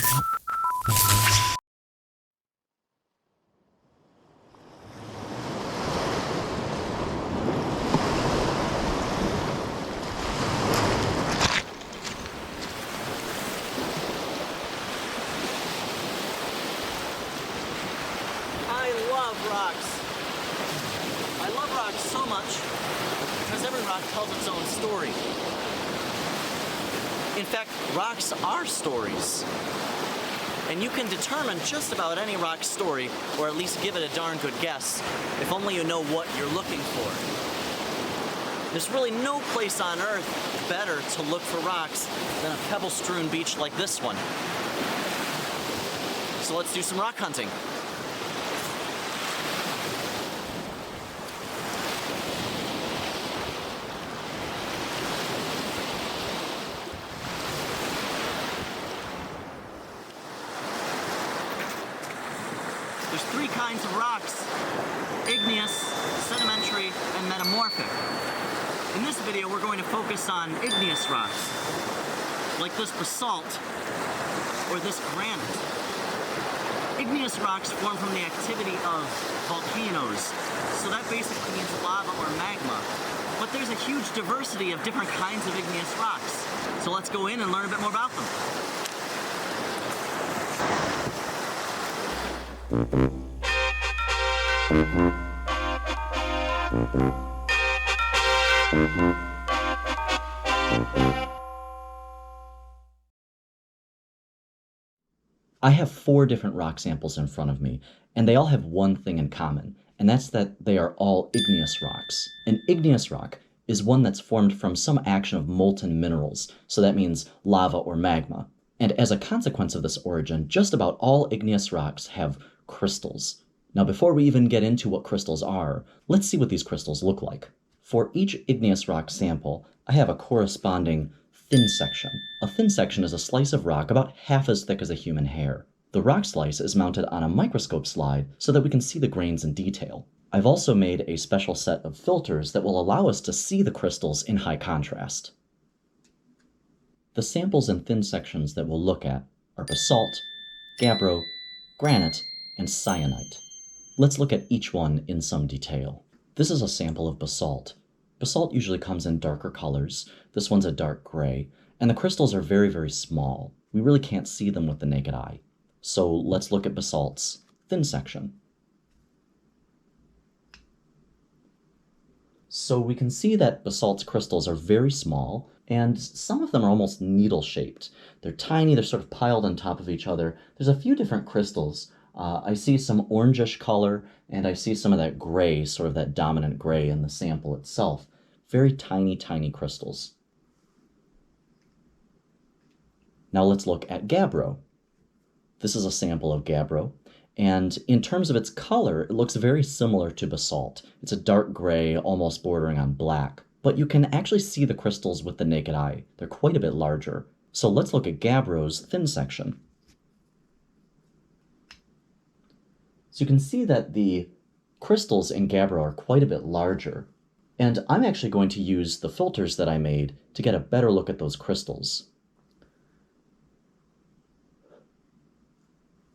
I love rocks so much because every rock tells its own story. In fact, rocks are stories. And you can determine just about any rock story, or at least give it a darn good guess, if only you know what you're looking for. There's really no place on Earth better to look for rocks than a pebble-strewn beach like this one. So let's do some rock hunting. There's three kinds of rocks: igneous, sedimentary, and metamorphic. In this video, we're going to focus on igneous rocks, like this basalt or this granite. Igneous rocks form from the activity of volcanoes, so that basically means lava or magma. But there's a huge diversity of different kinds of igneous rocks. So let's go in and learn a bit more about them. I have 4 different rock samples in front of me, and they all have one thing in common, and that's that they are all igneous rocks. An igneous rock is one that's formed from some action of molten minerals, so that means lava or magma. And as a consequence of this origin, just about all igneous rocks have crystals. Now, before we even get into what crystals are, let's see what these crystals look like. For each igneous rock sample, I have a corresponding thin section. A thin section is a slice of rock about half as thick as a human hair. The rock slice is mounted on a microscope slide so that we can see the grains in detail. I've also made a special set of filters that will allow us to see the crystals in high contrast. The samples and thin sections that we'll look at are basalt, gabbro, granite, and syenite. Let's look at each one in some detail. This is a sample of basalt. Basalt usually comes in darker colors. This one's a dark gray, and the crystals are very, very small. We really can't see them with the naked eye. So let's look at basalt's thin section. So we can see that basalt's crystals are very small, and some of them are almost needle-shaped. They're tiny, they're sort of piled on top of each other. There's a few different crystals. I see some orangish color, and I see some of that gray, sort of that dominant gray in the sample itself. Very tiny, tiny crystals. Now let's look at gabbro. This is a sample of gabbro, and in terms of its color, it looks very similar to basalt. It's a dark gray, almost bordering on black, but you can actually see the crystals with the naked eye. They're quite a bit larger. So let's look at gabbro's thin section. So you can see that the crystals in gabbro are quite a bit larger, and I'm actually going to use the filters that I made to get a better look at those crystals.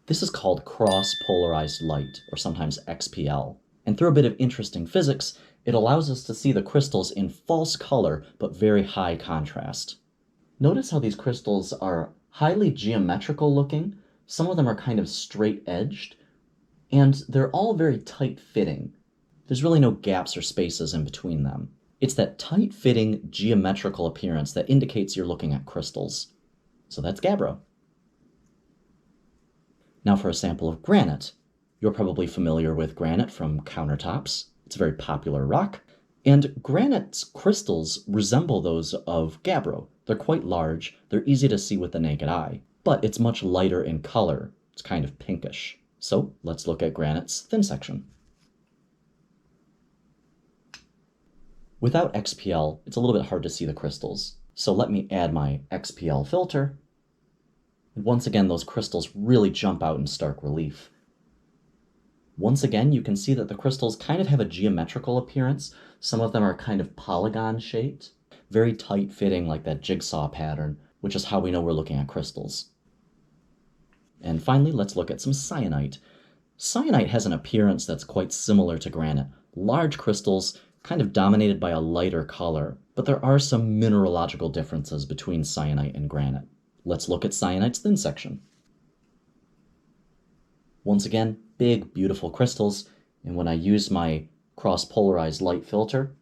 This is called cross-polarized light, or sometimes XPL, and through a bit of interesting physics, it allows us to see the crystals in false color but very high contrast. Notice how these crystals are highly geometrical looking. Some of them are kind of straight-edged, and they're all very tight-fitting. There's really no gaps or spaces in between them. It's that tight-fitting geometrical appearance that indicates you're looking at crystals. So that's gabbro. Now for a sample of granite. You're probably familiar with granite from countertops. It's a very popular rock. And granite's crystals resemble those of gabbro. They're quite large, they're easy to see with the naked eye, but it's much lighter in color. It's kind of pinkish. So let's look at granite's thin section. Without XPL, it's a little bit hard to see the crystals. So let me add my XPL filter. And once again, those crystals really jump out in stark relief. Once again, you can see that the crystals kind of have a geometrical appearance. Some of them are kind of polygon-shaped, very tight-fitting like that jigsaw pattern, which is how we know we're looking at crystals. And finally, let's look at some syenite. Syenite has an appearance that's quite similar to granite. Large crystals, kind of dominated by a lighter color, but there are some mineralogical differences between syenite and granite. Let's look at syenite's thin section. Once again, big, beautiful crystals, and when I use my cross-polarized light filter,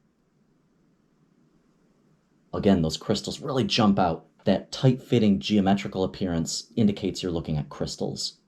again, those crystals really jump out. That tight-fitting geometrical appearance indicates you're looking at crystals.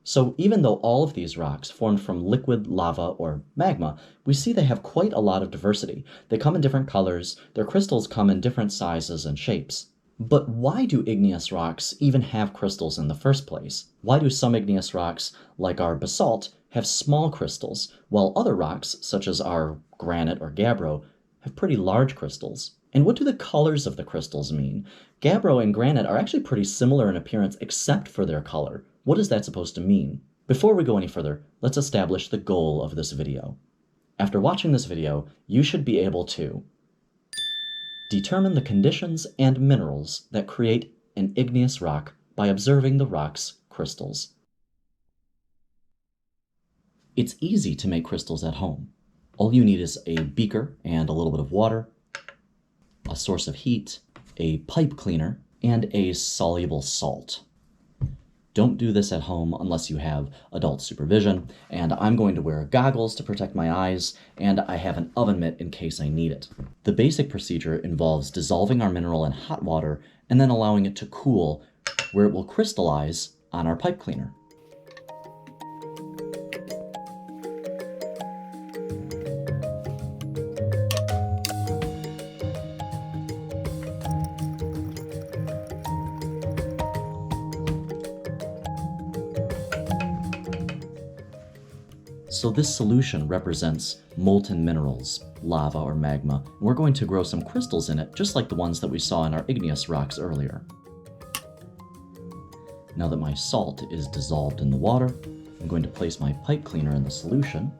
So even though all of these rocks formed from liquid lava or magma, we see they have quite a lot of diversity. They come in different colors, their crystals come in different sizes and shapes. But why do igneous rocks even have crystals in the first place? Why do some igneous rocks, like our basalt, have small crystals, while other rocks, such as our granite or gabbro, have pretty large crystals? And what do the colors of the crystals mean? Gabbro and granite are actually pretty similar in appearance except for their color. What is that supposed to mean? Before we go any further, let's establish the goal of this video. After watching this video, you should be able to determine the conditions and minerals that create an igneous rock by observing the rock's crystals. It's easy to make crystals at home. All you need is a beaker and a little bit of water, a source of heat, a pipe cleaner, and a soluble salt. Don't do this at home unless you have adult supervision, and I'm going to wear goggles to protect my eyes, and I have an oven mitt in case I need it. The basic procedure involves dissolving our mineral in hot water and then allowing it to cool, where it will crystallize on our pipe cleaner. So this solution represents molten minerals, lava or magma, and we're going to grow some crystals in it, just like the ones that we saw in our igneous rocks earlier. Now that my salt is dissolved in the water, I'm going to place my pipe cleaner in the solution,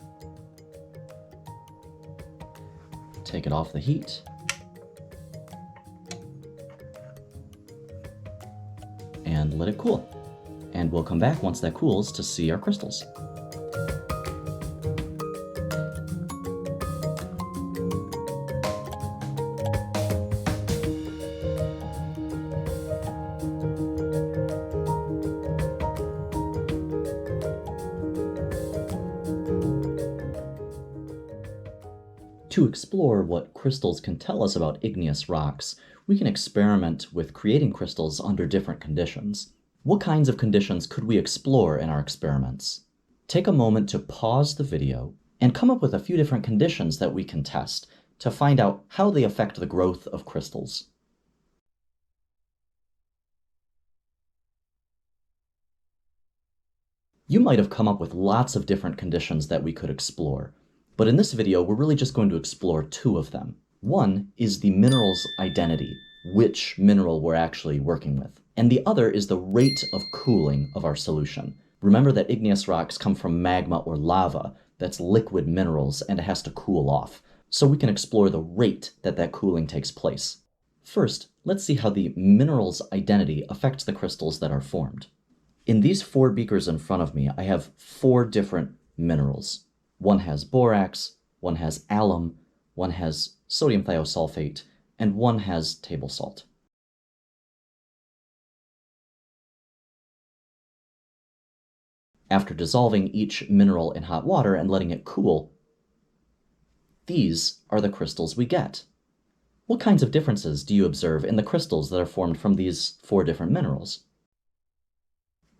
take it off the heat, and let it cool. And we'll come back once that cools to see our crystals. To explore what crystals can tell us about igneous rocks, we can experiment with creating crystals under different conditions. What kinds of conditions could we explore in our experiments? Take a moment to pause the video and come up with a few different conditions that we can test to find out how they affect the growth of crystals. You might have come up with lots of different conditions that we could explore. But in this video, we're really just going to explore two of them. One is the mineral's identity, which mineral we're actually working with. And the other is the rate of cooling of our solution. Remember that igneous rocks come from magma or lava, that's liquid minerals, and it has to cool off. So we can explore the rate that that cooling takes place. First, let's see how the mineral's identity affects the crystals that are formed. In these 4 beakers in front of me, I have 4 different minerals. One has borax, one has alum, one has sodium thiosulfate, and one has table salt. After dissolving each mineral in hot water and letting it cool, these are the crystals we get. What kinds of differences do you observe in the crystals that are formed from these 4 different minerals?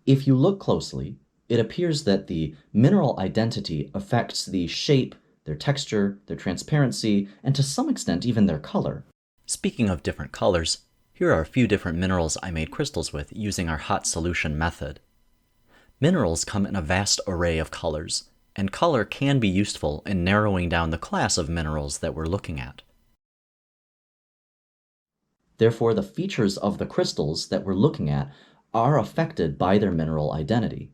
If you look closely, it appears that the mineral identity affects the shape, their texture, their transparency, and to some extent even their color. Speaking of different colors, here are a few different minerals I made crystals with using our hot solution method. Minerals come in a vast array of colors, and color can be useful in narrowing down the class of minerals that we're looking at. Therefore, the features of the crystals that we're looking at are affected by their mineral identity.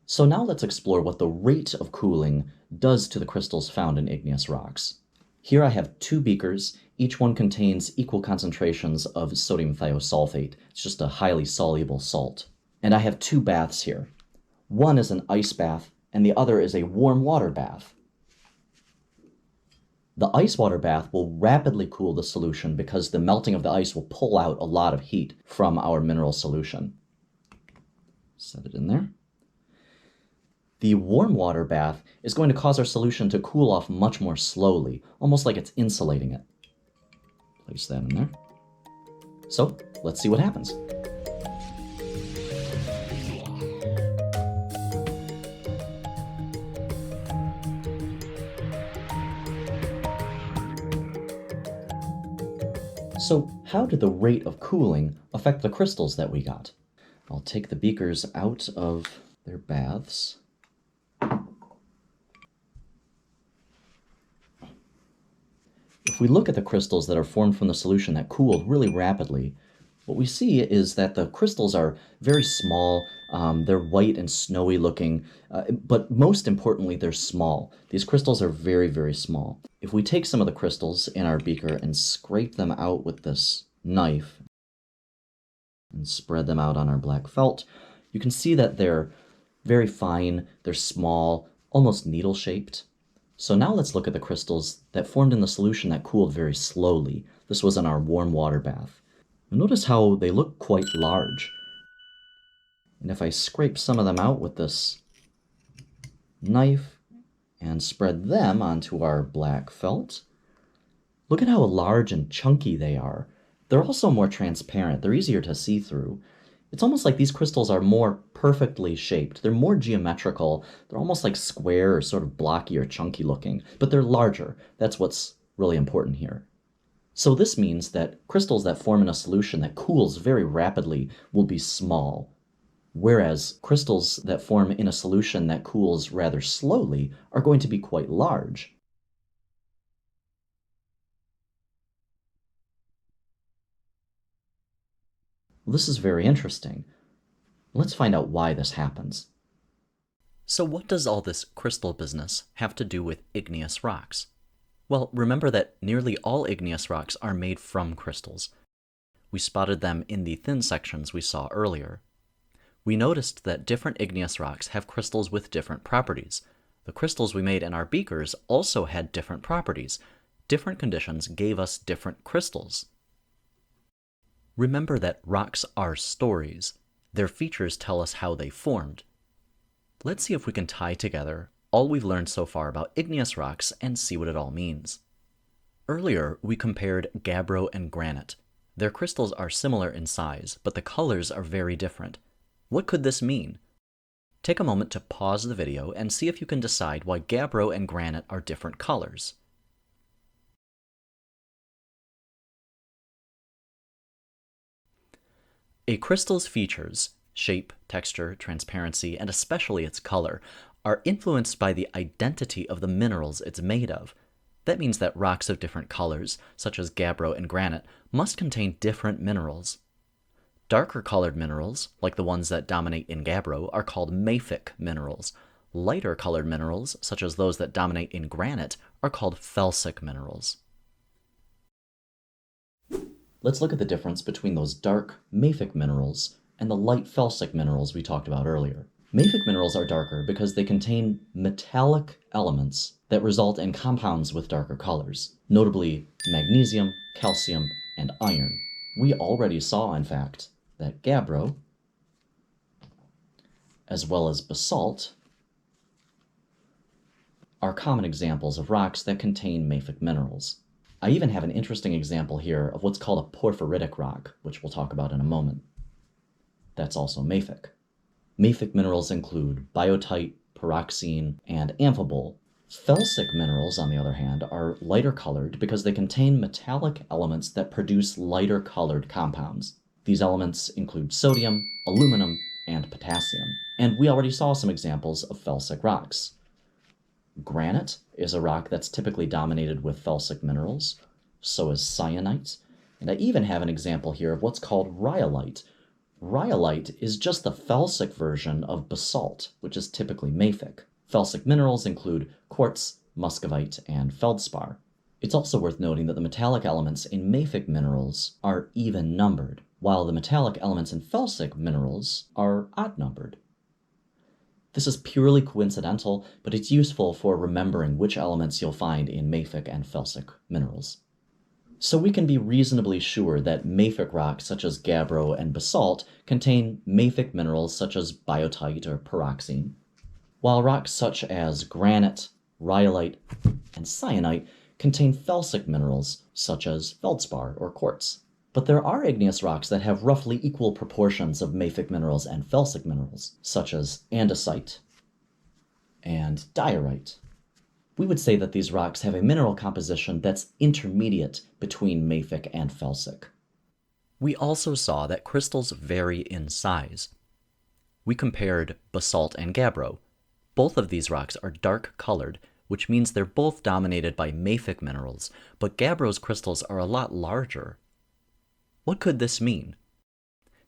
So now let's explore what the rate of cooling does to the crystals found in igneous rocks. Here I have two beakers. Each one contains equal concentrations of sodium thiosulfate. It's just a highly soluble salt. And I have two baths here. One is an ice bath, and the other is a warm water bath. The ice water bath will rapidly cool the solution because the melting of the ice will pull out a lot of heat from our mineral solution. Set it in there. The warm water bath is going to cause our solution to cool off much more slowly, almost like it's insulating it. Place that in there. So, let's see what happens. So, how did the rate of cooling affect the crystals that we got? I'll take the beakers out of their baths. If we look at the crystals that are formed from the solution that cooled really rapidly, what we see is that the crystals are very small, they're white and snowy looking, but most importantly, they're small. These crystals are very, very small. If we take some of the crystals in our beaker and scrape them out with this knife and spread them out on our black felt, you can see that they're very fine, they're small, almost needle-shaped. So now let's look at the crystals that formed in the solution that cooled very slowly. This was in our warm water bath. Notice how they look quite large. And if I scrape some of them out with this knife and spread them onto our black felt, look at how large and chunky they are. They're also more transparent. They're easier to see through. It's almost like these crystals are more perfectly shaped. They're more geometrical. They're almost like square or sort of blocky or chunky looking, but they're larger. That's what's really important here. So this means that crystals that form in a solution that cools very rapidly will be small, whereas crystals that form in a solution that cools rather slowly are going to be quite large. This is very interesting. Let's find out why this happens. So what does all this crystal business have to do with igneous rocks? Well, remember that nearly all igneous rocks are made from crystals. We spotted them in the thin sections we saw earlier. We noticed that different igneous rocks have crystals with different properties. The crystals we made in our beakers also had different properties. Different conditions gave us different crystals. Remember that rocks are stories. Their features tell us how they formed. Let's see if we can tie together all we've learned so far about igneous rocks and see what it all means. Earlier, we compared gabbro and granite. Their crystals are similar in size, but the colors are very different. What could this mean? Take a moment to pause the video and see if you can decide why gabbro and granite are different colors. A crystal's features, shape, texture, transparency, and especially its color, are influenced by the identity of the minerals it's made of. That means that rocks of different colors, such as gabbro and granite, must contain different minerals. Darker colored minerals, like the ones that dominate in gabbro, are called mafic minerals. Lighter colored minerals, such as those that dominate in granite, are called felsic minerals. Let's look at the difference between those dark mafic minerals and the light felsic minerals we talked about earlier. Mafic minerals are darker because they contain metallic elements that result in compounds with darker colors, notably magnesium, calcium, and iron. We already saw, in fact, that gabbro, as well as basalt, are common examples of rocks that contain mafic minerals. I even have an interesting example here of what's called a porphyritic rock, which we'll talk about in a moment. That's also mafic. Mafic minerals include biotite, pyroxene, and amphibole. Felsic minerals, on the other hand, are lighter colored because they contain metallic elements that produce lighter colored compounds. These elements include sodium, aluminum, and potassium. And we already saw some examples of felsic rocks. Granite is a rock that's typically dominated with felsic minerals, so is syenite, and I even have an example here of what's called rhyolite. Rhyolite is just the felsic version of basalt, which is typically mafic. Felsic minerals include quartz, muscovite, and feldspar. It's also worth noting that the metallic elements in mafic minerals are even numbered, while the metallic elements in felsic minerals are odd numbered. This is purely coincidental, but it's useful for remembering which elements you'll find in mafic and felsic minerals. So we can be reasonably sure that mafic rocks such as gabbro and basalt contain mafic minerals such as biotite or pyroxene, while rocks such as granite, rhyolite, and syenite contain felsic minerals such as feldspar or quartz. But there are igneous rocks that have roughly equal proportions of mafic minerals and felsic minerals, such as andesite and diorite. We would say that these rocks have a mineral composition that's intermediate between mafic and felsic. We also saw that crystals vary in size. We compared basalt and gabbro. Both of these rocks are dark colored, which means they're both dominated by mafic minerals, but gabbro's crystals are a lot larger. What could this mean?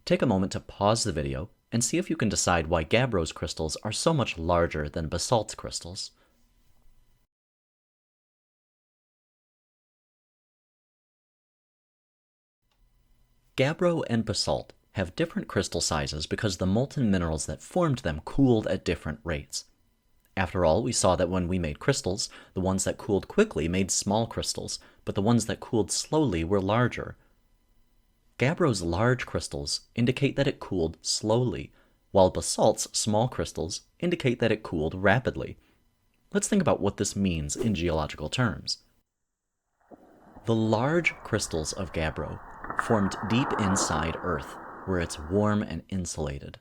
Take a moment to pause the video and see if you can decide why gabbro's crystals are so much larger than basalt's crystals. Gabbro and basalt have different crystal sizes because the molten minerals that formed them cooled at different rates. After all, we saw that when we made crystals, the ones that cooled quickly made small crystals, but the ones that cooled slowly were larger. Gabbro's large crystals indicate that it cooled slowly, while basalt's small crystals indicate that it cooled rapidly. Let's think about what this means in geological terms. The large crystals of gabbro formed deep inside Earth, where it's warm and insulated.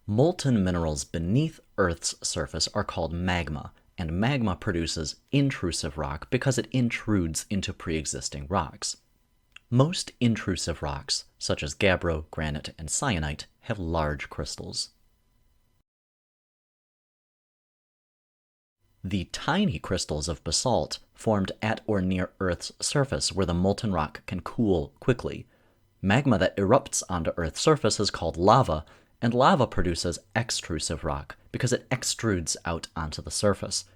Molten minerals beneath Earth's surface are called magma, and magma produces intrusive rock because it intrudes into pre-existing rocks. Most intrusive rocks, such as gabbro, granite, and syenite, have large crystals. The tiny crystals of basalt formed at or near Earth's surface where the molten rock can cool quickly. Magma that erupts onto Earth's surface is called lava, and lava produces extrusive rock because it extrudes out onto the surface.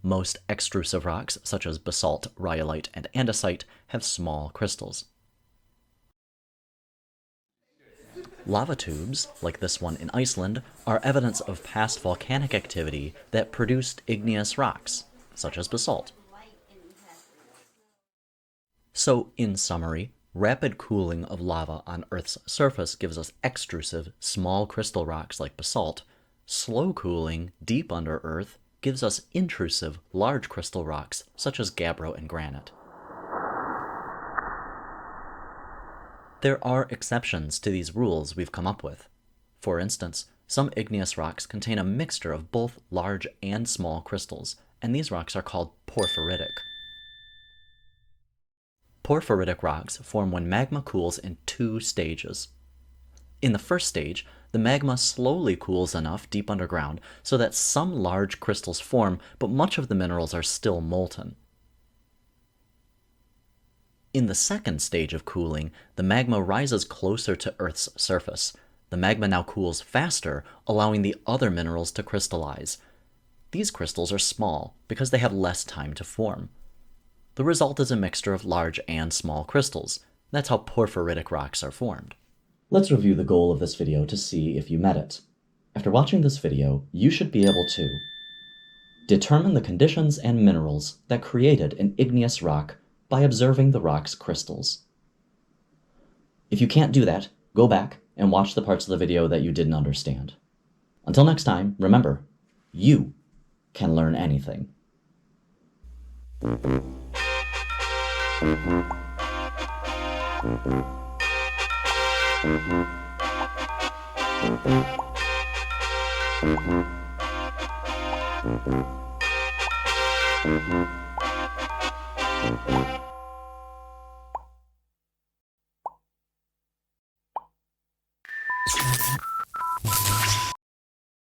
Most extrusive rocks, such as basalt, rhyolite, and andesite, have small crystals. Lava tubes, like this one in Iceland, are evidence of past volcanic activity that produced igneous rocks, such as basalt. So, in summary, rapid cooling of lava on Earth's surface gives us extrusive, small crystal rocks like basalt. Slow cooling, deep under Earth, gives us intrusive, large crystal rocks such as gabbro and granite. There are exceptions to these rules we've come up with. For instance, some igneous rocks contain a mixture of both large and small crystals, and these rocks are called porphyritic. Porphyritic rocks form when magma cools in two stages. In the first stage, the magma slowly cools enough deep underground so that some large crystals form, but much of the minerals are still molten. In the second stage of cooling, the magma rises closer to Earth's surface. The magma now cools faster, allowing the other minerals to crystallize. These crystals are small because they have less time to form. The result is a mixture of large and small crystals. That's how porphyritic rocks are formed. Let's review the goal of this video to see if you met it. After watching this video, you should be able to determine the conditions and minerals that created an igneous rock by observing the rock's crystals. If you can't do that, go back and watch the parts of the video that you didn't understand. Until next time, remember, you can learn anything. Mm-hmm.